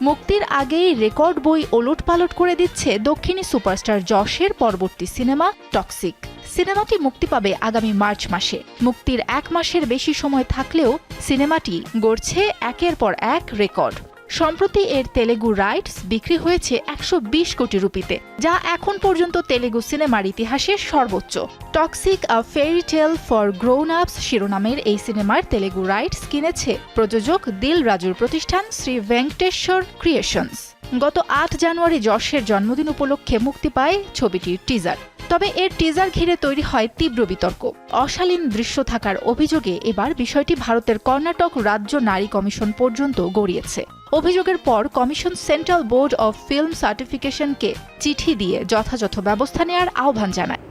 মুক্তির আগেই রেকর্ড বই ওলটপালট করে দিচ্ছে দক্ষিণী সুপারস্টার যশের পরবর্তী সিনেমা টক্সিক। সিনেমাটি মুক্তি পাবে আগামী মার্চ মাসে। মুক্তির 1 মাসের বেশি সময় থাকলেও সিনেমাটি গড়ছে একের পর এক রেকর্ড। সম্প্রতি এর তেলেগু রাইটস বিক্রি হয়েছে 120 কোটি রুপিতে, যা এখন পর্যন্ত তেলেগু সিনেমার ইতিহাসে সর্বোচ্চ। Toxic a fairy tale for grown আপস শিরোনামের এই সিনেমার তেলেগু রাইটস কিনেছে প্রযোজক দিল রাজুর প্রতিষ্ঠান শ্রী ভেঙ্কটেশ্বর ক্রিয়েশনস। গত 8 জানুয়ারি যশের জন্মদিন উপলক্ষে মুক্তি পায় ছবিটির টিজার। তবে এর টিজার ঘিরে তৈরি হয় তীব্র বিতর্ক। অশালীন দৃশ্য থাকার অভিযোগে এবার বিষয়টি ভারতের কর্ণাটক রাজ্য নারী কমিশন পর্যন্ত গড়িয়েছে। অভিযোগের পর commission central board of film সার্টিফিকেশনকে চিঠি দিয়ে যথাযথ ব্যবস্থা নেওয়ার আহ্বান জানায়।